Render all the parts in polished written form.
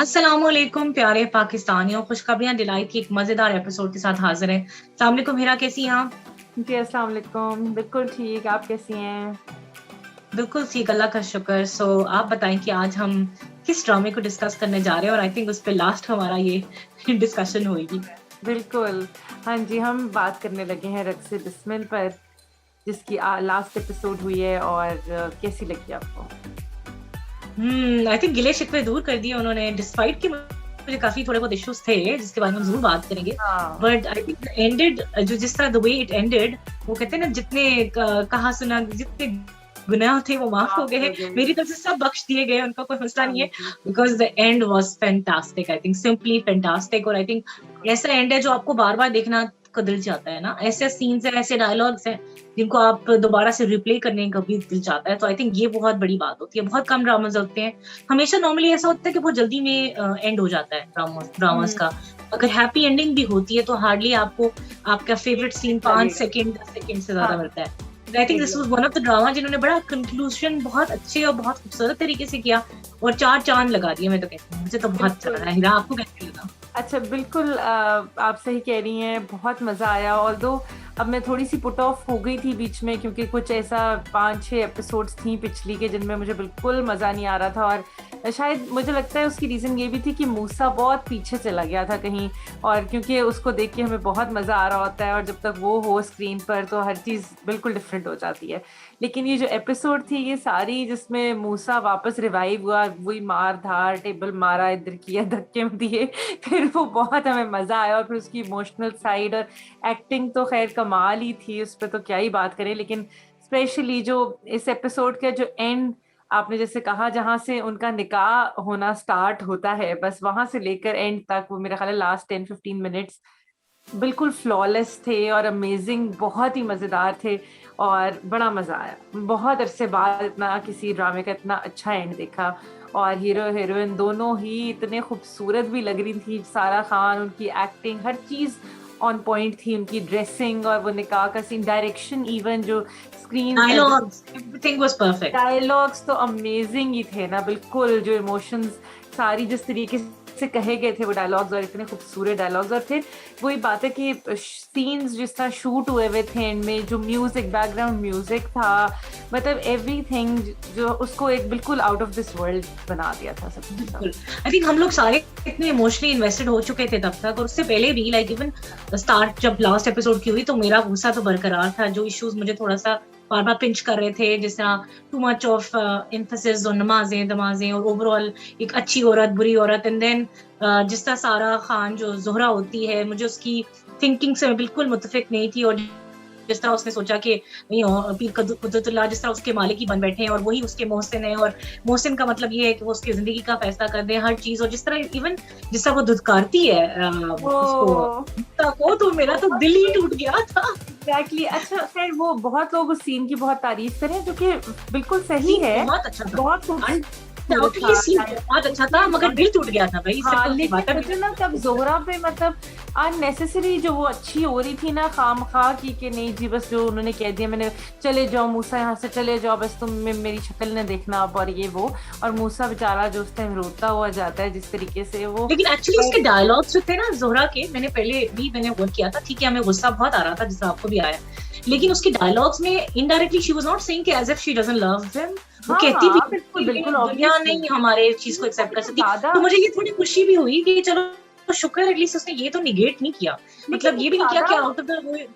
अस्सलामुअलैकुम प्यारे पाकिस्तानियों, खुशखबरियां डिलाइट की एक मजेदार एपिसोड के साथ हाजिर है। अस्सलाम वालेकुम हीरा, कैसी हैं आप? जी अस्सलाम वालेकुम। बिल्कुल ठीक, आप कैसी हैं? बिल्कुल ठीक, अल्लाह का शुक्र। आप बताएं कि आज हम किस ड्रामे को डिस्कस करने जा रहे हैं, और आई थिंक उस पे लास्ट हमारा ये डिस्कशन होगी। बिल्कुल। हाँ जी, हम बात करने लगे हैं रक्स बिस्मिल पर, जिसकी लास्ट एपिसोड हुई है। और कैसी लगी आपको? आई थिंक गिले शिकवे दूर कर दिए उन्होंने, डिस्पाइट कि मुझे काफी थोड़े बहुत इश्यूज थे जिसके बारे में हम जरूर बात करेंगे। हाँ बट आई थिंक एंडेड, जो जिस तरह द वे इट एंडेड, वो कहते हैं ना, जितने कहा सुना, जितने गुनाह थे वो माफ हो माफ गए हैं। हो गई। मेरी तरफ से सब बख्श दिए गए, उनका कोई मसला हाँ नहीं है। जी। Because the end was fantastic, I think simply fantastic. और आई थिंक ऐसा एंड है जो आपको बार बार देखना को दिल चाहता है ना। ऐसे सीन्स है, ऐसे डायलॉग्स हैं जिनको आप दोबारा से रिप्ले करने का भी दिल चाहता है। तो आई थिंक ये बहुत बड़ी बात होती है। बहुत कम ड्रामाज होते हैं, हमेशा नॉर्मली ऐसा होता है कि बहुत जल्दी में एंड हो जाता है ड्रामास हम्म। का। अगर हैप्पी एंडिंग भी होती है तो हार्डली आपको आपका फेवरेट सीन 5 लगेगा। सेकंड 10 सेकंड से ज्यादा हाँ, मिलता है। I think this was one of the drama जिन्होंने बड़ा कंक्लूजन बहुत अच्छे और बहुत खूबसूरत तरीके से किया, और 4 चांद लगा दिए। मैं तो कहती हूँ मुझे तो बहुत अच्छा बिल्कुल। लगा। हीरा, आपको कैसे लगा? अच्छा, बिल्कुल। आप सही कह रही हैं, बहुत मज़ा आया। ऑल्दो अब मैं थोड़ी सी पुट ऑफ हो गई थी बीच में, क्योंकि कुछ ऐसा 5-6 एपिसोड्स थी पिछली के जिनमें मुझे बिल्कुल मज़ा नहीं आ रहा था। और शायद मुझे लगता है उसकी रीज़न ये भी थी कि मूसा बहुत पीछे चला गया था कहीं। और क्योंकि उसको देख के हमें बहुत मज़ा आ रहा होता है, और जब तक वो हो स्क्रीन पर तो हर चीज़ बिल्कुल डिफरेंट हो जाती है। लेकिन ये जो एपिसोड थी ये सारी, जिसमें मूसा वापस रिवाइव हुआ, वही मार धार, टेबल मारा, इधर किया, धक्के दिए, फिर वो बहुत हमें मजा आया। और फिर उसकी इमोशनल साइड और एक्टिंग तो खैर कमाल ही थी, उस पर तो क्या ही बात करें। लेकिन स्पेशली जो इस एपिसोड का जो एंड, आपने जैसे कहा, जहां से उनका निकाह होना स्टार्ट होता है, बस वहां से लेकर एंड तक, वो मेरा ख्याल है लास्ट 10-15 मिनट्स बिल्कुल फ्लॉलेस थे और अमेजिंग, बहुत ही मज़ेदार थे। और बड़ा मज़ा आया। बहुत अरसे बाद इतना किसी ड्रामे का इतना अच्छा एंड देखा। और हीरो हीरोइन दोनों ही इतने खूबसूरत भी लग रही थी। सारा खान, उनकी acting, her cheese on point थी। उनकी ड्रेसिंग और वो निकाह का सीन, डायरेक्शन, इवन जो screen dialogues, everything was perfect. Dialogues तो अमेजिंग ही थे ना। बिल्कुल जो इमोशंस सारी जिस तरीके से कहे गए थे वो डायलॉग्स, और इतने खूबसूरत डायलॉग्स। और फिर वही बात है कि सीन्स जिस तरह शूट हुए हुए थे इनमें, जो म्यूजिक, बैकग्राउंड म्यूजिक था, मतलब एवरीथिंग, जो उसको एक बिल्कुल आउट ऑफ दिस वर्ल्ड बना दिया था सब कुछ। बिल्कुल। आई थिंक हम लोग सारे इतने इमोशनली इन्वेस्टेड हो चुके थे तब तक, और उससे पहले भी, लाइक इवन स्टार्ट जब लास्ट एपिसोड की हुई तो मेरा गुस्सा तो बरकरार था। जो इश्यूज मुझे थोड़ा सा बार बार पिंच कर रहे थे, जिस तरह टू मच ऑफ एम्फेसिस और नमाजें दमाजें, और ओवरऑल एक अच्छी औरत बुरी औरत, एंड देन जिस तरह सारा खान जो जोहरा होती है, मुझे उसकी थिंकिंग से मैं बिल्कुल मुतफिक नहीं थी। और जिस तरह उसने सोचा कि पीर कुदरतुल्लाह जिस तरह उसके मालिक ही बन बैठे हैं और वही उसके मोहसिन है, और मोहसिन का मतलब ये है कि वो उसकी जिंदगी का फैसला कर दे हर चीज। और जिस तरह इवन जिस तरह वो धुतकारती है ओ उसको, तो मेरा तो दिल ही टूट गया था। एग्जैक्टली। अच्छा, खैर वो बहुत लोग उस सीन की बहुत तारीफ करें, जो कि बिल्कुल सही सीन है। बहुत अच्छा था, बहुत खूबसूरत अनडाउटली सीन था। बहुत अच्छा था, मगर दिल टूट गया था भाई, हाँ, सिंपल सी बात लेकिन है। मुझे ना तब जोहरा पे, मतलब अननेसेसरी जो वो अच्छी हो रही थी ना, खाम खा की, कि नहीं जी बस जो उन्होंने कह दिया, मैंने चले जाओ मूसा, यहाँ से चले जाओ, बस तुम मेरी शक्ल न देखना अब, और ये वो। और मूसा बेचारा जो उस टाइम रोता हुआ जाता है जिस तरीके से वो। लेकिन एक्चुअली उसके डायलॉग्स जो थे ना जोहरा के, मैंने पहले भी वो किया था, ठीक है, हमें गुस्सा बहुत आ रहा था जिससे आपको भी आया, लेकिन उसके डायलॉग्स में indirectly she was not saying कि as if she doesn't love him. वो हाँ कहती भी हाँ, बिल्कुल कि बिल्कुल, दुनिया ऑब्वियसली। नहीं हमारे चीज को एक्सेप्ट कर सकती। ज्यादा। तो मुझे ये थोड़ी खुशी भी हुई कि चलो, तो शुक्र एटलीस्ट उसने ये तो निगेट नहीं किया, लेकिन मतलब ये भी नहीं किया ज्यादा, कि आउट ऑफ द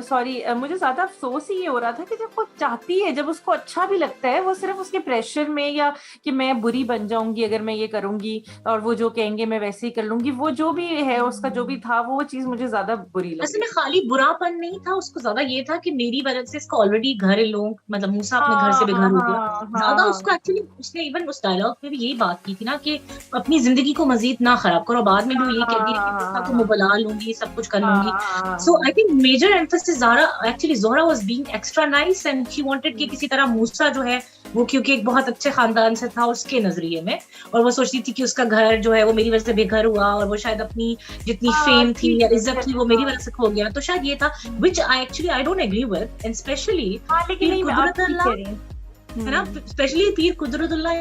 सॉरी, मुझे ज्यादा अफसोस ही ये हो रहा था कि जब वो चाहती है, जब उसको अच्छा भी लगता है, वो सिर्फ उसके प्रेशर में, या कि मैं बुरी बन जाऊंगी अगर मैं ये करूंगी, और वो जो कहेंगे मैं वैसे ही कर लूंगी, वो जो भी है उसका जो भी था, वो चीज मुझे ज्यादा बुरी लग असल रही में थी। खाली बुरापन नहीं था उसको, ज्यादा ये था कि मेरी वजह से इसका ऑलरेडी घर लोग, मतलब मूसा अपने घर से हाँ बेघर हो गया। हाँ हाँ ज्यादा हाँ उसको एक्चुअली, उसने इवन उस डायलॉग में भी यही बात की थी ना कि अपनी जिंदगी को मजीद ना खराब करो। बाद में भी वो ये कहती है कि मूसा को मैं हाँ बुला लूंगी, सब कुछ कर हाँ लूंगी। सो हाँ I think major emphasis Zara, actually Zohra was being extra nice, and she wanted कि किसी तरह मूसा जो है वो, क्योंकि एक बहुत अच्छे खानदान से था उसके नजरिए में, और वो सोचती थी कि उसका घर जो है वो मेरी वजह से बेघर हुआ, और वो शायद अपनी जितनी हाँ, फेम थी ठीक या है, इज्जत थी वो मेरी हाँ वजह से खो गया। तो शायद ये था, which I actually I don't agree with, and especially हाँ, लेकिन पीर नहीं, मैं आप कुदरत ठीक कह अल्लाह, रही हूँ। है ना, specially Pir Qudratullah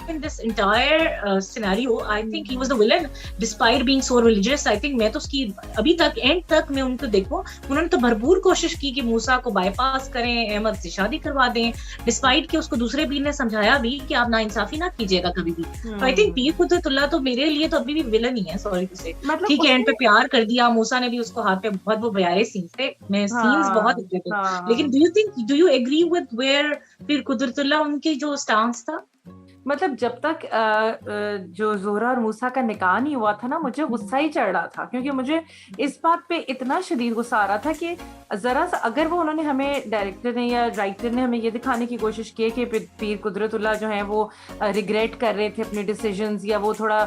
in this entire scenario, I think he was the villain, despite being so religious. I think मैं तो उसकी अभी तक एंड तक मैं उनको देखो, उन्होंने तो भरपूर कोशिश की कि मूसा को बाईपास करें, अहमद से शादी करवा दें, डिस्पाइट कि उसको दूसरे पीर ने समझाया भी कि आप नाइंसाफी ना कीजिएगा कभी भी। तो आई थिंक पीर कुदरतुल्लाह तो मेरे लिए तो अभी भी विलन ही है, सॉरी टू से। ठीक है, एंड पे प्यार कर दिया, मूसा ने भी उसको हाथ पे बहुत वो प्यारे सीन्स थे, मैं सीन्स बहुत अच्छे थे, लेकिन do you agree with where Pir Qudratullah उनकी जो स्टांस था? मतलब जब तक जो ज़ोहरा और मूसा का निकाह नहीं हुआ था ना, मुझे गुस्सा ही चढ़ रहा था, क्योंकि मुझे इस बात पे इतना शदीद गुस्सा आ रहा था कि जरा सा अगर वो उन्होंने हमें, डायरेक्टर ने या राइटर ने हमें ये दिखाने की कोशिश की कि पीर कुदरतुल्लाह जो है वो रिग्रेट कर रहे थे अपने डिसीजंस, या वो थोड़ा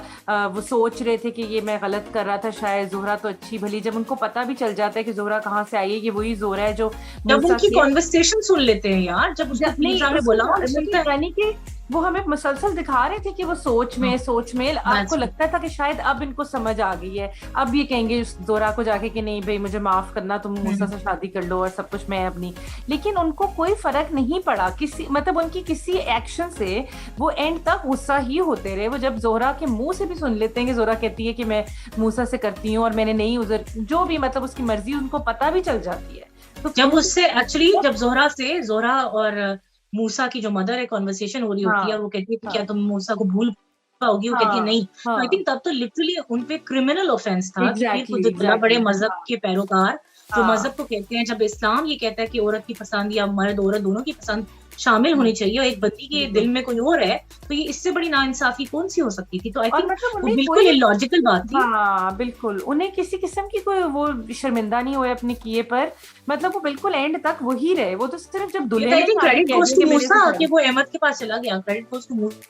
वो सोच रहे थे कि ये मैं गलत कर रहा था शायद, ज़ोहरा तो अच्छी भली, जब उनको पता भी चल जाता है कि ज़ोहरा कहाँ से आई है, ये वही ज़ोहरा है जो जब उनकी कॉन्वर्सेशन सुन लेते हैं यार, जब उसको ने बोला, यानी कि वो हमें मुसलसल दिखा रहे थे कि वो सोच में आपको लगता था कि शायद अब इनको समझ आ गई है, अब ये कहेंगे ज़ोहरा को जाके कि नहीं भाई मुझे माफ करना, तुम मूसा से शादी कर लो और सब कुछ मैं अपनी, लेकिन उनको कोई फर्क नहीं पड़ा किसी, मतलब उनकी किसी एक्शन से वो एंड तक गुस्सा ही होते रहे। वो जब ज़ोहरा के मुंह से भी सुन लेते हैं कि ज़ोहरा कहती है कि मैं मूसा से करती हूँ और मैंने नहीं उधर जो भी, मतलब उसकी मर्जी उनको पता भी चल जाती है। तो जब उससे एक्चुअली जब ज़ोहरा और मूसा की जो मदर है कॉन्वर्सेशन हो रही होती है और वो कहती है कि क्या तुम मूसा को भूल पाओगी, वो कहती है नहीं, तो आई थिंक तब तो लिटरली उन पे क्रिमिनल ऑफेंस था कि बड़े मजहब के पैरोकार जो मजहब को कहते हैं, जब इस्लाम ये कहता है कि औरत की पसंद या मर्द औरत दोनों की पसंद शामिल होनी चाहिए और एक बंदी के दिल में कोई और है, तो ये इससे बड़ी नाइंसाफी कौन सी हो सकती थी? तो आई थिंक वो बिल्कुल इलॉजिकल बात थी। हाँ बिल्कुल, उन्हें किसी किस्म की कोई वो शर्मिंदा नहीं हुए अपने किए पर, मतलब वो बिल्कुल एंड तक वही रहे। वो तो सिर्फ जब दुल्हन I think credit goes to Musa कि वो अहमद के पास चला गया, क्रेडिट गोस टू मूसा,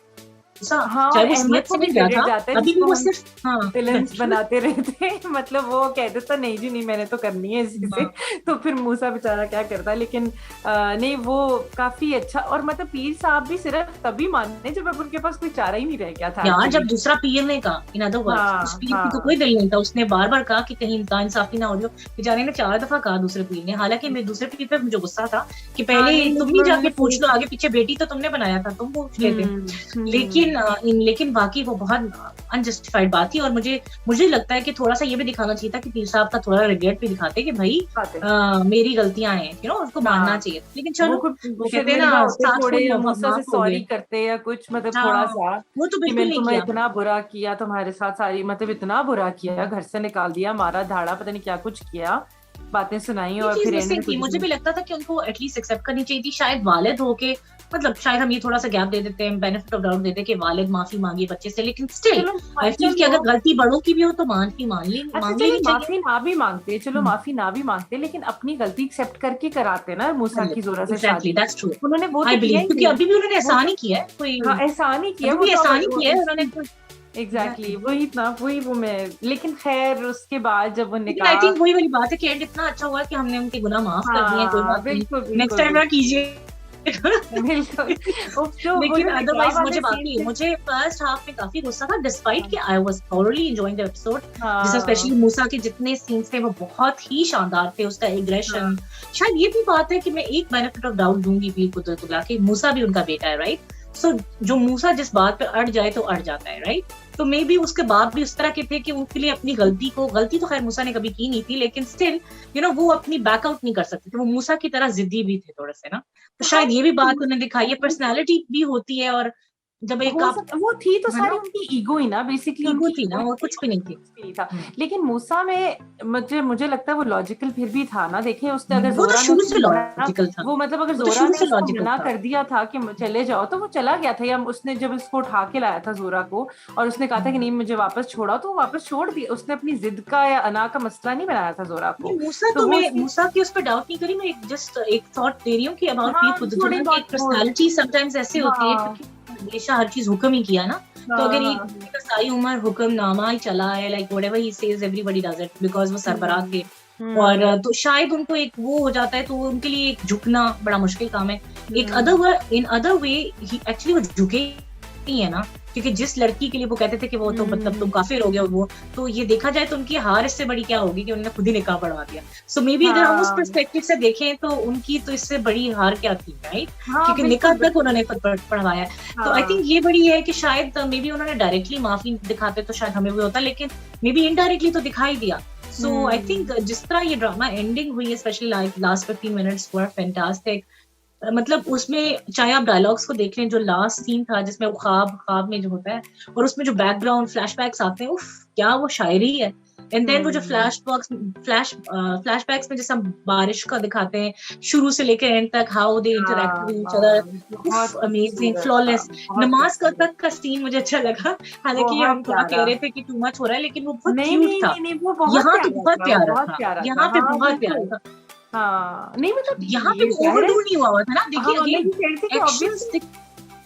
चाहे वो स्मिथ से भी गया था, अभी भी वो सिर्फ विलेंस बनाते रहते मतलब वो कहते तो नहीं जी नहीं मैंने तो करनी है इसी से, तो फिर मूसा बेचारा क्या करता, लेकिन नहीं वो काफी अच्छा। और मतलब पीर साहब भी सिर्फ तभी माने जब अब उनके पास कोई चारा ही नहीं रह गया था यार, जब दूसरा पीर ने कहा, इन अदर वर्ड्स उस पीर की तो कोई दिल नहीं था, उसने बार बार कहा कि कहीं नाइंसाफी ना हो रही हो, बेचारे ने 4 दफा कहा दूसरे पीर ने। हालांकि मैं दूसरे पीर पे मुझे गुस्सा था कि पहले तुम ही जाके पूछ लो, आगे पीछे बेटी तो तुमने बनाया था, तुम पूछ लेते, लेकिन बाकी वो बहुत अनजस्टिफाइड बात थी। और मुझे लगता है कि थोड़ा सा ये भी दिखाना चाहिए था कि पीर साहब का थोड़ा रिग्रेट भी दिखाते कि भाई मेरी गलतियां हैं, यू नो, उसको मानना चाहिए। लेकिन चलो कहते ना सॉरी करते या कुछ, मतलब थोड़ा सा वो तो बिल्कुल नहीं किया, इतना बुरा किया तुम्हारे साथ, सारी मतलब इतना बुरा किया, घर से निकाल दिया, मारा धाड़ा, पता नहीं क्या कुछ किया, बातें सुनाई, और फिर मुझे भी लगता था कि उनको एटलीस्ट एक्सेप्ट करनी चाहिए थी। शायद वालिद होके, मतलब शायद हम ये थोड़ा सा गैप दे देते हैं, बेनिफिट ऑफ डाउट देते कि वालिद माफी मांगी बच्चे से, लेकिन स्टिल आई फील कि अगर गलती बड़ों की भी हो तो माफी माफी ना भी मांगते, चलो माफी ना भी मांगते, लेकिन अपनी गलती एक्सेप्ट करके कराते ना मूसा की ज़ोहरा से शादी। दैट्स ट्रू, उन्होंने वो क्योंकि अभी भी उन्होंने एहसान ही किया है, कोई एहसान ही किया, उन्होंने एग्जैक्टली वही वो मैं, लेकिन खैर उसके बाद जब वो निकाह, आई थिंक वही वाली बात है कि एंड इतना अच्छा हुआ कि हमने उनके गुनाह माफ कर दिए, कोई बात नहीं, नेक्स्ट टाइम ना कीजिए। लेकिन अदरवाइज मुझे फर्स्ट हाफ में काफी गुस्सा था, डिस्पाइट कि I was thoroughly enjoying the episode, जिसमें स्पेशली मूसा के जितने सीन्स थे वो बहुत ही शानदार थे, उसका एग्रेशन। शायद ये भी बात है कि मैं एक बेनिफिट ऑफ डाउट दूंगी पीर कुदरतुल्लाह के, मूसा भी उनका बेटा है, राइट? सो जो मूसा जिस बात पे अड़ जाए तो अड़ जाता है, राइट? तो मे बी उसके बाप भी उस तरह के थे कि उनके लिए अपनी गलती तो खैर मूसा ने कभी की नहीं थी, लेकिन स्टिल यू नो वो अपनी बैकआउट नहीं कर सकते थे, वो मूसा की तरह जिद्दी भी थे थोड़े से ना, तो शायद ये भी बात उन्हें दिखाई है, पर्सनालिटी भी होती है। और जब एक वो थी तो सारी उनकी ईगो ही ना, बेसिकली ईगो थी ना, वो कुछ भी नहीं थी था। लेकिन मूसा में मुझे लगता है वो लॉजिकल फिर भी था ना, देखें उसने अगर वो तो शुरू से लॉजिकल था, वो मतलब अगर ज़ोहरा ने उसको मना कर दिया था कि चले जाओ तो वो चला गया था, या उसने जब उसको उठा के लाया था ज़ोहरा को और उसने कहा था कि नहीं मुझे वापस छोड़ा, तो वो वापस छोड़ दिया, उसने अपनी जिद का या अना का मसला नहीं बनाया था ज़ोहरा को। मूसा की उस पर डाउट नहीं करी, मैं जस्ट एक थॉट दे रही हूँ कि अबाउट पीर कुदरतुल्लाह की पर्सनालिटी समटाइम्स ऐसे होती है, हमेशा हर चीज हुक्म ही किया ना, तो अगर ये सारी उम्र हुक्मनामा ही चला है, like whatever he says everybody does it, because वो सरबराह थे, और तो शायद उनको एक वो हो जाता है, तो उनके लिए एक झुकना बड़ा मुश्किल काम है। एक in other way he actually वो झुके सकती है ना, क्योंकि जिस लड़की के लिए वो कहते थे कि वो तो मतलब तुम काफिर हो गए, वो तो ये देखा जाए तो उनकी हार इससे बड़ी क्या होगी कि उन्होंने खुद ही निकाह पढ़वा दिया। सो मे बी अगर हम उस पर्सपेक्टिव से देखें तो उनकी तो इससे बड़ी हार क्या थी, राइट? क्योंकि निकाह तक उन्होंने खुद पढ़वाया। तो आई थिंक ये बड़ी है कि शायद मे बी उन्होंने डायरेक्टली माफी दिखाते तो शायद हमें भी होता, लेकिन मे बी इनडायरेक्टली तो दिखाई दिया। सो आई थिंक जिस तरह ये ड्रामा एंडिंग हुई है, स्पेशली लाइक लास्ट 15 मिनट्स वर फैंटास्टिक। मतलब उसमें चाहे आप डायलॉग्स को देख लें, जो लास्ट सीन था जिसमें वो ख्वाब में जो होता है, और उसमें जो बैकग्राउंड फ्लैशबैक्स आते हैं, उफ क्या वो शायरी है। एंड देन वो जो फ्लैशबैक्स में जैसे हम बारिश का दिखाते हैं शुरू से लेकर एंड तक, how they interact with each other, amazing, flawless. नमाज का तक का सीन मुझे अच्छा लगा, हालांकि हम थोड़ा कह रहे थे कि टू मच हो रहा है, लेकिन वो बहुत क्यूट था। यहाँ तो बहुत प्यारा था, यहाँ पे बहुत प्यारा था। हाँ नहीं मतलब यहाँ पे ओवरडू नहीं हुआ था ना। देखिए अगेन एक्शंस,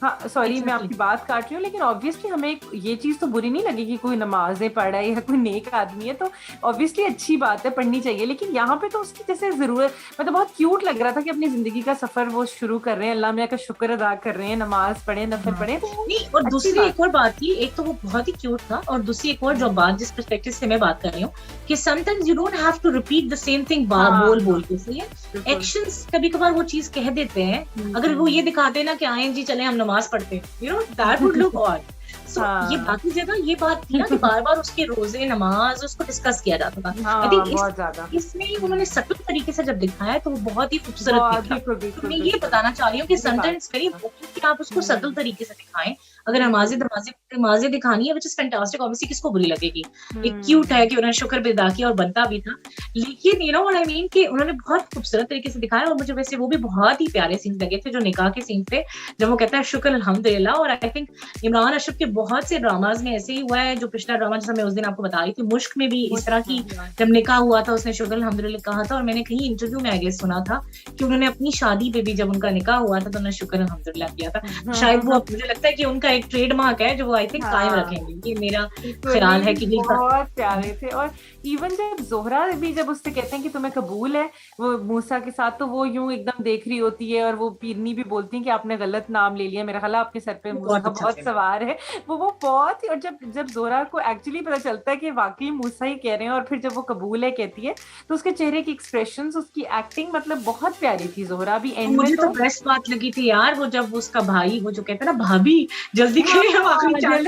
हाँ सॉरी मैं आपकी बात काट रही हूँ, लेकिन ऑब्वियसली हमें ये चीज तो बुरी नहीं लगी कि कोई नमाजें पढ़ रहा है या कोई नेक आदमी है, तो ऑब्वियसली अच्छी बात है, पढ़नी चाहिए। लेकिन यहाँ पे तो उसकी जैसे जरूरत, मतलब बहुत क्यूट लग रहा था कि अपनी जिंदगी का सफर वो शुरू कर रहे हैं, अल्लाह मियां का शुक्र अदा कर रहे हैं, नमाज पढ़े, नफल पढ़े। नहीं, और दूसरी एक और बात थी, एक तो वो बहुत ही क्यूट था, और दूसरी एक और जो बात जिस पर्सपेक्टिव से मैं बात कर रही हूँ कि sometimes you don't have to repeat the same thing बोल के। सही है, एक्शंस कभी कभार वो चीज कह देते हैं। अगर वो ये दिखाते ना कि आए जी चले हम नमाज पढ़ते, you know, that would look odd. So, ये बाकी जगह ये बात थी ना कि बार बार उसके रोजे नमाज उसको डिस्कस किया जाता था। I think इसमें उन्होंने सटल तरीके से जब दिखाया तो वो बहुत ही खूबसूरत दिखा। तो मैं ये बताना चाह रही हूँ कि sometimes very important कि आप उसको सटल तरीके से दिखाएं। अगर नमाजें दिखानी है, which is fantastic, obviously किसको बुरी लगेगी। एक क्यूट है कि उन्होंने शुक्र भी अदा किया और बनता भी था, लेकिन you know what I mean कि उन्होंने बहुत खूबसूरत तरीके से दिखाया। और मुझे वैसे वो भी बहुत ही प्यारे सीन लगे थे जो निकाह के सीन थे, जब वो कहता है शुक्र अल्हम्दुलिल्लाह। और आई थिंक इमरान अशरफ के बहुत से ड्रामाज में ऐसे ही हुआ है। जो पिछला ड्रामा जैसा मैं उस दिन आपको बता रही थी, मुश्क में भी इस तरह की जब निकाह हुआ था उसने शुक्र अल्हम्दुलिल्लाह कहा था। और मैंने कहीं इंटरव्यू में आगे सुना था कि उन्होंने अपनी शादी पे भी जब उनका निकाह हुआ था तो उन्होंने शुक्र अल्हम्दुलिल्लाह किया था। शायद वो मुझे लगता है कि उनका एक ट्रेडमार्क है जो वो आई थिंक कायम रखेंगे, ये मेरा ख्याल है कि बहुत प्यारे थे। और इवन जब जोहरा भी जब उससे कहते हैं कि तुम्हें कबूल है वो मूसा के साथ, तो वो यूं एकदम देख रही होती है, और वो पीरनी भी बोलती है कि आपने गलत नाम ले लिया, मेरा ख्याल आपके सर पे मूसा बहुत सवार है। वो बहुत ही, और जब जोहरा को एक्चुअली पता चलता है कि वाकई मूसा ही कह रहे हैं, और फिर जब वो कबूल है कहती है, तो उसके चेहरे की एक्सप्रेशंस, उसकी एक्टिंग मतलब बहुत प्यारी थी। जोहरा भी एंड में मुझे तो बेस्ट बात लगी थी यार, वो जब उसका भाई वो जो कहता है ना भाभी जल्दी करें हम आखिरी चाल,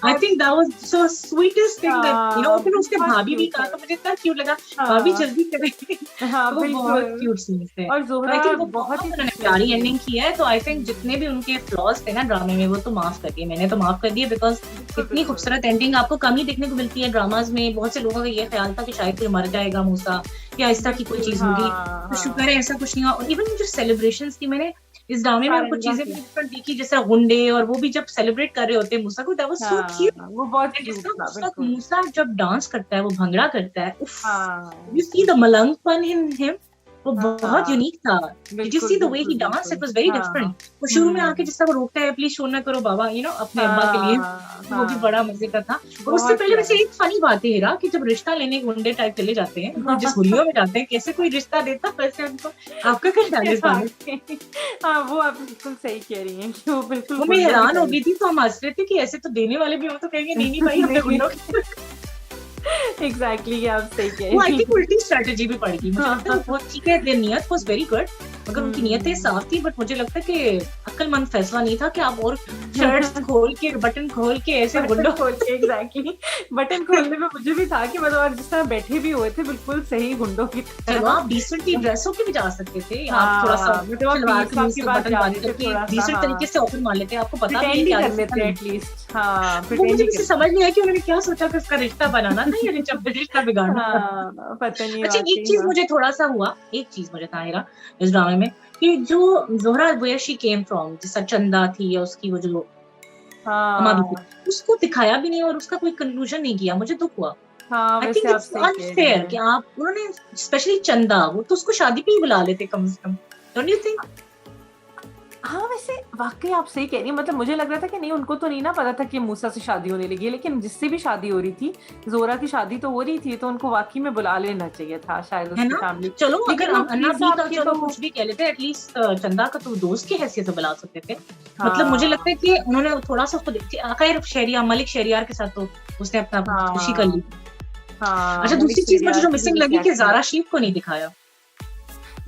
I think that was so sweetest thing that you know. फिर उसके भाभी भी कहा तो मुझे इतना क्यूट लगा, भाभी जल्दी करें। हाँ वो बहुत क्यूट सीन थे। और जोहरा बहुत ही प्यारी एंडिंग की है। तो आई थिंक जितने भी उनके फ्लॉज थे ना ड्रामे में वो तो माफ कर दिए, मैंने तो माफ कर दिए, बिकॉज इतनी खूबसूरत एंडिंग आपको कम ही देखने को मिलती है ड्रामाज में। बहुत से लोगों का ये ख्याल था कि शायद कोई मर जाएगा मूसा या इस तरह की कोई चीज होगी, तो शुक्र है ऐसा कुछ नहीं हुआ। और इवन जो सेलिब्रेशंस थी, मैंने इस ड्रामे में कुछ चीजें भी डिफरेंट देखी, जैसे गुंडे और वो भी जब सेलिब्रेट कर रहे होते हैं मूसा को, दैट वाज सो क्यूट। वो बहुत क्यूट था। मूसा जब डांस करता है, वो भंगड़ा करता है, उफ, यू सी द मलंगपन इन हिम, वो बहुत यूनिक था। Did you see the way he danced? It was very different. वो शुरू में आके जिस तरह वो रोकता है, प्लीज शोर ना करो बाबा, यू नो, अपने अब्बा के लिए, वो भी बड़ा मजे का था। और उससे पहले वैसे एक फनी बात है हीरा कि जब रिश्ता लेने गुंडे टाइप चले जाते हैं, जिस हुलियों में जाते हैं, कैसे कोई रिश्ता देता वैसे उनको, आपका क्या ख्याल है इस बारे में? हाँ वो आप बिल्कुल सही कह रही हैं कि वो बिल्कुल, वो मैं हैरान हो गई थी। तो हम हंस रहे थे कि ऐसे तो देने वाले भी हो तो कहेंगे नहीं भाई हमने गुंडों एग्जैक्टली आप सही कह रही हैं। आई थिंक उल्टी स्ट्रेटजी भी पड़ेगी। मुझे लगता है बहुत ठीक है, देयर नियत वाज वेरी गुड, अगर उनकी नियतें साफ थी, बट मुझे लगता है कि अक्लमंद फैसला नहीं था कि आप और शर्ट्स खोल के, बटन खोल के, ऐसे गुंडों खोल के, एग्जैक्टली बटन खोलने में मुझे भी था कि मतलब जिस तरह बैठे भी हुए थे बिल्कुल सही गुंडों की तरह। आप डिसेंटली ड्रेस होके भी जा सकते थे, आप थोड़ा सा डिसेंट तरीके से ओपन मार लेते, आपको पता भी क्या लेते हैं एटलीस्ट। हाँ, मुझे समझ नहीं आया कि उन्होंने क्या सोचा कि उसका रिश्ता बनाना था या रिश्ता बिगाड़ना था, पता नहीं। अच्छा एक चीज मुझे थोड़ा सा हुआ, एक चीज मुझे था हेरा इस ड्रामे में कि जो Zohra where she came from, जैसा चंदा थी या उसकी वो जो हमारी थी, उसको दिखाया भी नहीं और उसका कोई कंक्लूजन नहीं किया, मुझे दुख हुआ। आई थिंक इट्स अनफेयर कि आप, उन्होंने स्पेशली चंदा, वो तो उसको शादी पे ही बुला लेते कम से कम, डोंट यू थिंक? हाँ वैसे वाकई आप सही कह रही हैं, मतलब मुझे लग रहा था कि नहीं उनको तो नहीं ना पता था कि मूसा से शादी होने लगी है, लेकिन जिससे भी शादी हो रही थी, जोरा की शादी तो हो रही थी, तो उनको वाकई में बुला लेना चाहिए था शायद है उसकी ना। फैमिली। चलो लेकिन अगर वो अन्ना प्लीज भी का आपके चलो तो कुछ भी कह लेते, एटलीस्ट चंदा का तो दोस्त की हैसियत से बुला सकते थे। मतलब मुझे लगता हाँ है कि उन्होंने थोड़ा सा उसको खैर शहरियार, मलिक शहरियार के साथ तो उसने अपना खुशी कर ली। हाँ हाँ, अच्छा, मलिक दूसरी चीज मुझे शेरियार जो की भी मिसिंग वैसे लगी कि एक्टिंग, जारा शीफ को नहीं दिखाया।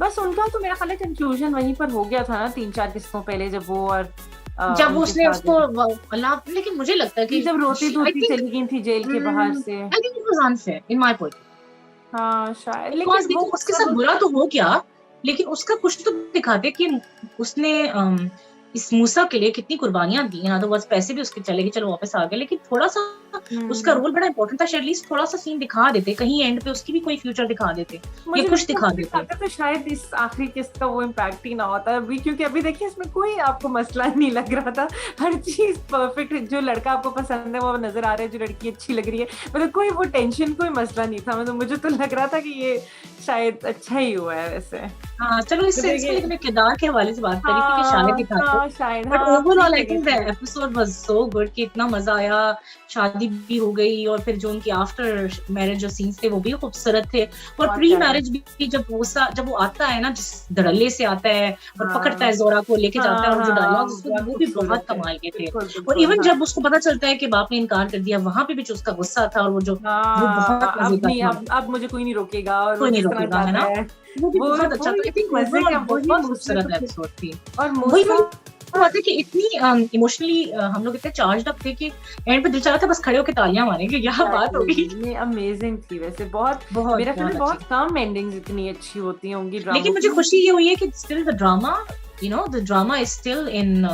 बस उनका तो मेरा ख्याल है कंक्लूजन वहीं पर हो गया था ना 3-4 किस्तों पहले, जब वो और जब उनके उसने साथ उसको अल्लाह, लेकिन मुझे लगता है कि जब रोती आई धोती थिंक चली गई थी जेल के बाहर से। I think it was unfair in my point. हाँ शायद, बिकॉज लेकिन वो देखो उसके साथ सब बुरा तो हो गया, लेकिन उसका कुछ तो दिखाते कि उसने इस मूसा के लिए कितनी कुर्बानियां दी हैं। तो बस पैसे भी उसके चले गए, चलो वापस आ गए, लेकिन थोड़ा सा उसका हम्म, रोल बड़ा इंपॉर्टेंट था। एटलीस्ट थोड़ा सा सीन दिखा देते, कहीं एंड पे उसकी भी कोई फ्यूचर दिखा देते या मुझे कुछ लगता दिखा है देते। दिखाते तो शायद इस आखिरी किस्त का वो इम्पैक्ट ही ना होता अभी, क्योंकि अभी देखिए इसमें कोई आपको मसला नहीं लग रहा था, हर चीज परफेक्ट, जो लड़का आपको पसंद है वो नजर आ रहा है, जो लड़की अच्छी लग रही है, मतलब कोई वो टेंशन, कोई मसला नहीं था। मतलब मुझे तो लग रहा था कि ये शायद अच्छा ही हुआ है वैसे। हाँ चलो, तो इससे देखिए, लेकिन मैं किरदार के हवाले से बात करी थी कि शायद हाँ दिखाते, हाँ शायद, बट हाँ आप सही ओवरऑल आई कह रही थिंक द थी। एपिसोड वाज सो गुड कि इतना मजा आया। शादी भी हो गई, और फिर जो उनकी आफ्टर मैरिज जो सीन्स थे वो भी खूबसूरत थे। और बहुत प्री प्यारे। मैरिज भी, जब वो आता है ना, जिस धड़ल्ले से आता है और पकड़ता हाँ है जोरा को, लेके जाता है, हाँ और जो डायलॉग्स हाँ, उसको, बहुत वो भी बहुत खूबसूरत है, कमाल के थे। बिल्कुल और बिल्कुल, इवन हाँ जब उसको पता चलता है कि बाप ने इनकार कर दिया, वहां पे भी जो उसका गुस्सा था, और वो बहुत हाँ, मजे अब का नहीं, था। अब मुझे कोई नहीं रोकेगा, और वो कोई नहीं जिस तरह रोकेगा, है जाता ना। है, वो भी बहुत वो अच्छा था। आई एक थिंक मजे ओवरऑल का, वही बहुत उसने तो खूबसूरत फिर, एपिसोड थी। और वही मूसा, वाली बात है कि इतनी इमोशनली हम लोग इतने चार्ज अप थे कि एंड पे दिल चाह रहा था बस खड़े होकर तालियां मारेंगे, क्या बात हो गई। एग्जैक्टली, अमेजिंग थी वैसे, बहुत, बहुत मेरा ख्याल बहुत है अच्छी बहुत थी। कम एंडिंग्स इतनी अच्छी होती होंगी ड्रामों लेकिन मुझे की। खुशी ये हुई है कि still the drama, the drama is still in,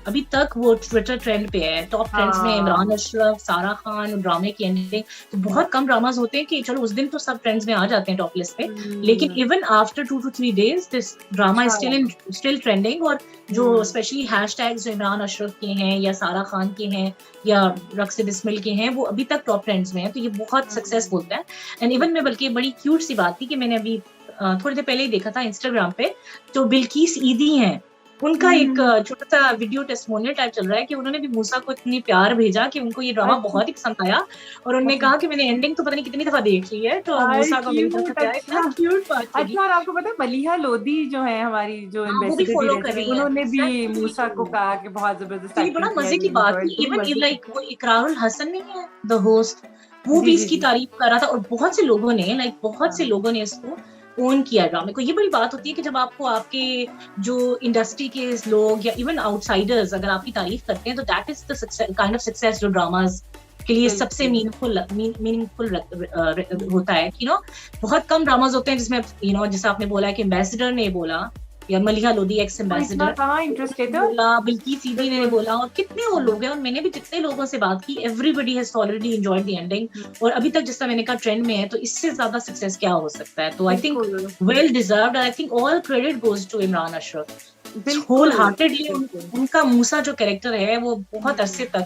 अभी तक वो ट्विटर ट्रेंड पे है, टॉप ट्रेंड्स में इमरान हाँ अशरफ, सारा खान और ड्रामे की एंडिंग। तो बहुत कम ड्रामाज होते हैं कि चलो उस दिन तो सब ट्रेंड्स में आ जाते हैं, टॉप लिस्ट पे, लेकिन hmm, even after 2 to 3 days this drama is अच्छा लगा। Still trending. और जो हम्म स्पेशली हैशटैग्स जो इमरान अशरफ के हैं या सारा खान के हैं या रक्स बिस्मिल के हैं, वो अभी तक टॉप ट्रेंड्स में है, तो ये बहुत सक्सेस हम्म, बोलता है। एंड इवन में, बल्कि बड़ी क्यूट सी बात थी कि मैंने अभी थोड़ी देर पहले ही देखा था इंस्टाग्राम पे, तो बिल्किस ईदी हैं, उनका एक हम्म, छोटा सा वीडियो टेस्टिमोनियल टाइप चल रहा है कि उन्होंने भी मूसा को इतनी प्यार भेजा कि उनको ये ड्रामा अच्छा बहुत ही पसंद आया, और उन्होंने अच्छा, कहा कि मैंने एंडिंग तो पता नहीं कितनी दफा देख ली है, तो हाय मूसा को मेरी तरफ से क्यूट, प्यार। इतना अच्छा क्यूट बात लगी। अच्छा। और आपको पता है मलिहा लोधी जो है हमारी, जो हाँ, वो भी एम्बेसडर भी फॉलो कर रहती है, रही है, उन्होंने भी एग्जैक्टली वही मूसा कर को रही है। कहा कि बहुत जबरदस्त तो ये बड़ा एक्टिंग किया, मजे की रियली बात थी। एंजॉयड, तो इवन मजे की। लाइक वो इकरारुल हसन नहीं है, द होस्ट, वो जी भी जी इसकी जी, तारीफ कर रहा था, और बहुत से लोगों ने, बहुत से हाँ लोगों ने इसको ओन किया ड्रामे को। ये बड़ी बात होती है कि जब आपको आपके जो इंडस्ट्री के लोग या इवन आउटसाइडर्स अगर आपकी तारीफ करते हैं, तो that is the kind of success जो ड्रामाज के लिए सबसे बिल्कुल। मीनिंगफुल होता है। बहुत कम ड्रामाज होते हैं जिसमें जैसे आपने बोला है कि एम्बेसडर ने बोला, या मलिहा लोधी एक्स वो इतना एम्बेसडर कहाँ इंटरेस्ट लेते, और बोला, बिल्किस सीधी ने बिल्कुल, बोला, और कितने और हाँ, लोग हैं, और मैंने भी जितने लोगों से बात की, everybody has already enjoyed the ending. हम्म, और अभी तक जिस तरह मैंने कहा ट्रेंड में है, तो इससे ज्यादा सक्सेस क्या हो सकता है। तो आई थिंक बिल्कुल well deserved, I think all credit goes to Imran Ashraf whole बिल्कुल हार्टेडली। बिल्कुल, उनका मूसा जो कैरेक्टर है वो बहुत हम्म, अरसे तक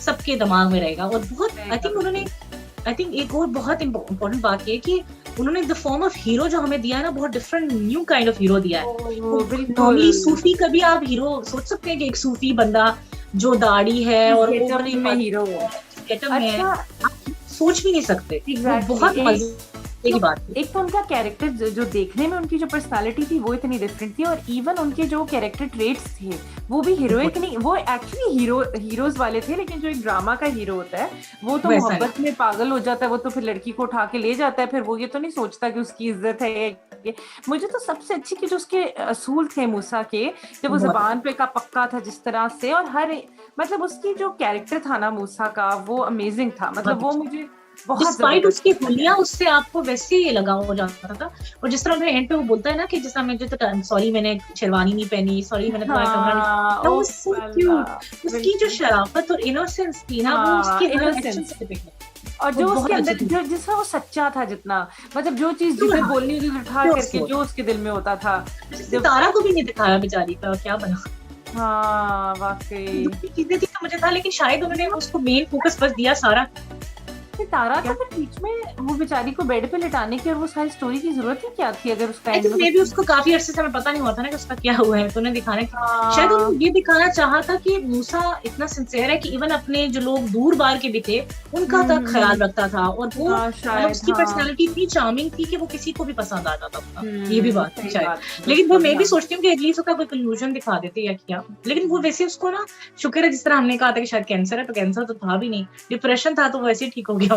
सबके दिमाग में रहेगा। और बहुत आई रहेगा थिंक उन्होंने, बिल्कुल, आई थिंक एक और बहुत इंपॉर्टेंट बात ये है कि उन्होंने द फॉर्म ऑफ हीरो जो हमें दिया है ना, बहुत different new kind of hero दिया है। वो बिल्कुल, नॉर्मली सूफी, कभी आप हीरो सोच सकते हैं कि एक सूफी बंदा जो दाढ़ी है इस और गेटअप ओवरी में हीरो, गेटअप में है, अच्छा आप सोच भी नहीं सकते। वो बहुत एग्जैक्टली। मजे की बात थी। एक तो उनका कैरेक्टर जो देखने में उनकी जो पर्सनालिटी थी वो इतनी डिफरेंट थी, और इवन उनके जो कैरेक्टर ट्रेट्स थे वो भी हीरोइक नहीं, वो एक्चुअली हीरोज वाले थे, लेकिन जो एक ड्रामा का हीरो होता है वो तो वैसा नहीं। मोहब्बत में पागल हो जाता है, वो तो फिर लड़की को उठा के ले जाता है, फिर वो ये तो नहीं सोचता कि उसकी इज्जत है ये। मुझे तो सबसे अच्छी कि जो उसके असूल थे मूसा के, जब वो बहुत जबान पे का पक्का था जिस तरह से, और मतलब उसकी जो कैरेक्टर था ना मूसा का, वो अमेजिंग था, मतलब वो अच्छा, मुझे बहुत डिस्पाइट जबरदस्त उसकी लगा। हुलिया, उससे आपको वैसे ही लगाव हो जाता था। और जिस तरह उन्हें एंड पे वो बोलता है ना कि जिस तरह मुझे तो सॉरी मैंने शेरवानी नहीं पहनी, सॉरी मैंने तुम्हारा कमरा नहीं, हाँ that O was so Allah, cute। उसकी जो बिल्कुल, शराफत और इनोसेंस थी ना, वो हाँ उसके हर एक्शन इनोसेंस, से दिखती है। और वो जो उसके बहुत अच्छी अंदर थी। जो जिसका वो सच्चा था, जितना मतलब जो चीज Pure जिसे heart, बोलनी होती थी उठा pure करके soul। जो उसके दिल में होता था, जब, सितारा को भी नहीं दिखाया बेचारी का क्या बना। हाँ वाकई, दूसरी चीजें थी तो मुझे था, लेकिन शायद उन्होंने उसको मेन फोकस बस दिया सारा, आपने तारा तो फिर बीच में वो बेचारी को बेड पे लिटाने की और वो सारी स्टोरी की जरूरत ही क्या थी, अगर उसका आई थिंक मे बी उसको काफी अरसे से हमें पता नहीं हुआ था ना कि उसका क्या हुआ है, तो उन्हें दिखाने शायद उन्होंने ये दिखाना चाहा था कि मूसा इतना सिंसियर है कि इवन अपने जो लोग दूर बार के भी थे उनका तक ख्याल रखता था, और वो उसकी पर्सनालिटी इतनी चार्मिंग थी कि वो किसी को भी पसंद आ जाता था। ये भी बात है शायद, लेकिन वो मैं भी सोचती हूँ कि एटलीस्ट उसका कोई कंक्लूजन दिखा देते या क्या। लेकिन वो वैसे उसको ना शुक्र है, जिस तरह हमने कहा था कि शायद कैंसर है, तो कैंसर तो था भी नहीं, डिप्रेशन था, तो वैसे ही ठीक हो गया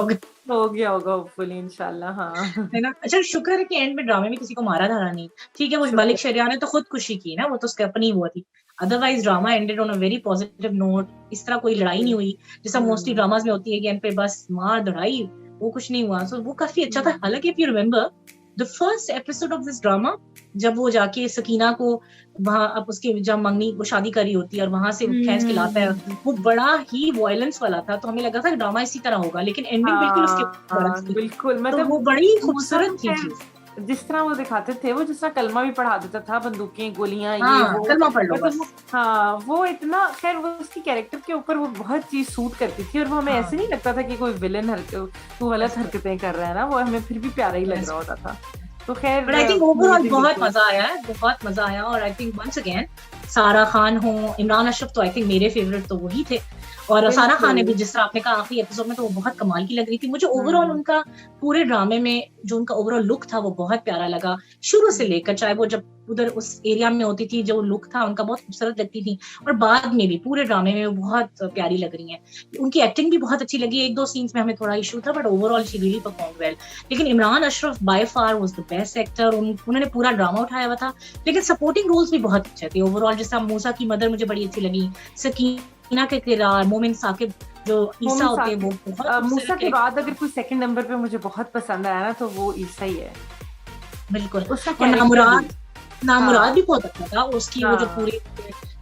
होगा होपफुली इंशाल्लाह। हाँ है ना। अच्छा शुक्र है कि एंड में ड्रामे में किसी को मारा धारा नहीं। ठीक है, वो मलिक शरियार ने तो खुदकुशी की ना, वो तो उसकी अपनी हुआ थी। Otherwise drama ended on a very positive note. इस तरह कोई लड़ाई नहीं हुई जैसा मोस्टली ड्रामास में होती है कि एंड पे बस मार धड़ाई, वो कुछ नहीं हुआ। सो वो काफी अच्छा था। हालांकि if you remember the first episode of this drama, जब वो जाके सकीना को वहां, अब उसके जब मंगनी वो शादी करी होती है और वहां से खींच के लाता है, वो बड़ा ही वायलेंस वाला था, तो हमें लगा था कि ड्रामा इसी तरह होगा, लेकिन एंडिंग बिल्कुल उसके बिल्कुल, तो मतलब वो बड़ी खूबसूरत थी चीज। जिस तरह वो दिखाते थे, वो जिस तरह कलमा भी पढ़ा देता था, बंदूकें गोलियां हाँ, ये वो कलमा पढ़ लो बस। हाँ वो इतना, खैर वो उसकी कैरेक्टर के ऊपर वो बहुत चीज सूट करती थी, और वो हमें ऐसे नहीं लगता था कि कोई विलन वो गलत हरकतें कर रहा है ना, वो हमें फिर भी प्यारा ही लग रहा होता था। तो खैर बट आई थिंक ओवरऑल बहुत मजा आया है, बहुत मजा आया। और आई थिंक वंस अगेन सारा खान हो, इमरान अशरफ, तो आई थिंक मेरे फेवरेट तो वही थे। और सारा खान ने भी, जिस तरह आपने कहा आखिरी एपिसोड में, तो वो बहुत कमाल की लग रही थी मुझे। ओवरऑल उनका पूरे ड्रामे में जो उनका ओवरऑल लुक था वो बहुत प्यारा लगा, शुरू से लेकर, चाहे वो जब उधर उस एरिया में होती थी, जो लुक था उनका बहुत खूबसूरत लगती थी, और बाद में भी पूरे ड्रामे में वो बहुत प्यारी लग रही हैं। उनकी एक्टिंग भी बहुत अच्छी लगी। एक दो सीन्स में हमें थोड़ा इशू था, but overall she really perform well. लेकिन Imran Ashraf by far was the best actor. उन्होंने पूरा ड्रामा उठाया हुआ था, लेकिन सपोर्टिंग रोल्स भी बहुत अच्छे थे ओवरऑल। जैसा मूसा की मदर मुझे बड़ी अच्छी लगी, सकीना के किरदार, मोमिन साकिब जो ईसा होते हैं, वो बहुत मूसा के बाद अगर कोई सेकंड नंबर पे मुझे बहुत पसंद आया ना, तो वो ईसा ही है। बिल्कुल। उसका नामुराद भी बहुत अच्छा था। उसकी वो जो पूरी,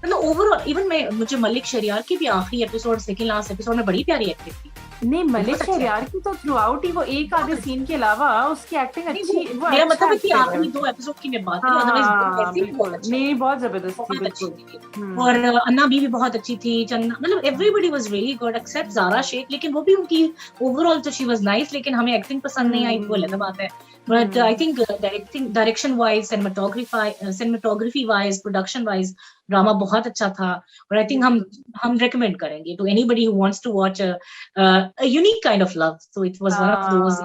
मतलब ओवरऑल इवन मुझे मलिक शरियार की भी आखिरी एपिसोड, सेकंड लास्ट एपिसोड में बड़ी प्यारी एक्टिंग थी। नहीं, मलिक शरियार की तो थ्रू आउट ही, वो एक आधे सीन के अलावा उसकी एक्टिंग अच्छी, वो मेरा मतलब है कि आखिरी दो एपिसोड की मैं बात कर रही हूं, अदरवाइज नहीं बहुत जबरदस्त थी, बिल्कुल। और अन्ना भी बहुत अच्छी थी, चंदा, मतलब everybody was really good except Zara Sheikh. लेकिन वो भी उनकी ओवरऑल तो शी वाज नाइस, लेकिन हमें एक्टिंग पसंद नहीं आई, वो अलग बात है। But I think direction wise, cinematography wise, production wise drama बहुत अच्छा था। और आई थिंक हम रेकमेंड करेंगे to anybody who wants to watch a unique kind of love, so it was one of those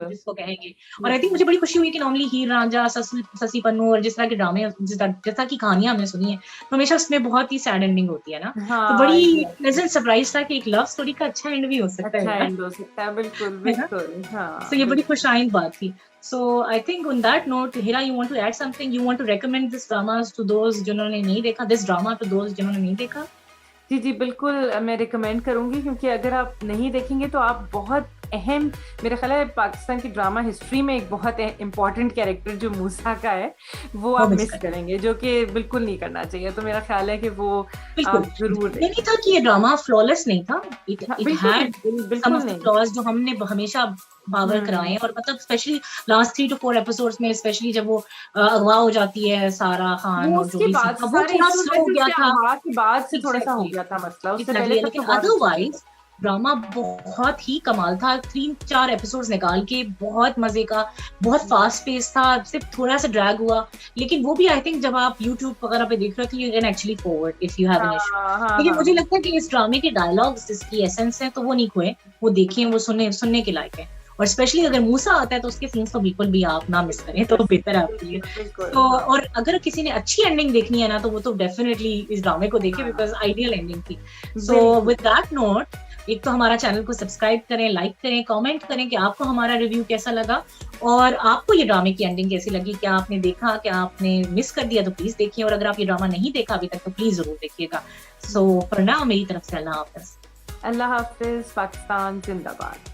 जिसको कहेंगे। और आई थिंक मुझे बड़ी खुशी हुई कि नॉर्मली हीर रांझा, ससी पन्नू और जिस तरह के ड्रामे, जैसा की कहानियां हमने सुनी है, तो हमेशा उसमें बहुत ही सैड एंडिंग होती है ना। तो बड़ी प्लेजेंट सरप्राइज था कि एक लव स्टोरी का अच्छा एंड भी हो सकता है। बिल्कुल। तो ये बड़ी खुशाइंद बात थी। So I think on that note, Hira, you want to add something? You want to recommend this dramas to those जिन्होंने नहीं देखा, this drama to those जिन्होंने नहीं देखा? जी बिल्कुल, मैं रिकमेंड करूंगी, क्योंकि अगर आप नहीं देखेंगे तो आप बहुत अहम, मेरा ख्याल है पाकिस्तान की ड्रामा हिस्ट्री में एक बहुत इम्पोर्टेंट कैरेक्टर जो मूसा का है, वो आप मिस करेंगे, जो कि बिल्कुल नहीं करना चाहिए। तो मेरा ख्याल है कि वो जरूर नहीं था कि ये ड्रामा फ्लॉलेस नहीं था, बिल्कुल फ्लॉज जो हमने हमेशा बावर कराए। और मतलब स्पेशली लास्ट 3 to 4 एपिसोड्स में, स्पेशली जब वो अगवा हो जाती है सारा खान, और जो भी वो थोड़ा स्लो हो गया था, के बाद से थोड़ा सा हो गया था मसला, उससे पहले। लेकिन अदरवाइज ड्रामा बहुत ही कमाल था। 3-4 एपिसोड्स निकाल के बहुत मजे का, बहुत फास्ट पेस था, सिर्फ थोड़ा सा ड्रैग हुआ। लेकिन वो भी आई थिंक जब आप यूट्यूब वगैरह पे देख रहे हो तो you can actually forward if you have an issue. लेकिन मुझे लगता है कि इस ड्रामे के डायलॉग्स, इसकी एसेंस है, तो वो नहीं खोए, वो देखें, वो सुनने के लायक है। और स्पेशली अगर मूसा आता है तो उसके सीन्स तो बिल्कुल भी आप ना मिस करें, तो बेहतर है आपके लिए। तो और अगर किसी ने अच्छी एंडिंग देखनी है ना, तो वो तो डेफिनेटली इस ड्रामे को देखे, बिकॉज आइडियल एंडिंग थी। सो विद दैट नोट, एक तो हमारा चैनल को सब्सक्राइब करें, लाइक करें, कमेंट करें कि आपको हमारा रिव्यू कैसा लगा, और आपको ये ड्रामे की एंडिंग कैसी लगी, क्या आपने देखा, क्या आपने मिस कर दिया, तो प्लीज देखिए। और अगर आप ये ड्रामा नहीं देखा अभी तक तो प्लीज जरूर देखिएगा। सो फॉर नाउ मेरी तरफ से अल्लाह हाफिज। अल्लाह हाफिज। पाकिस्तान जिंदाबाद।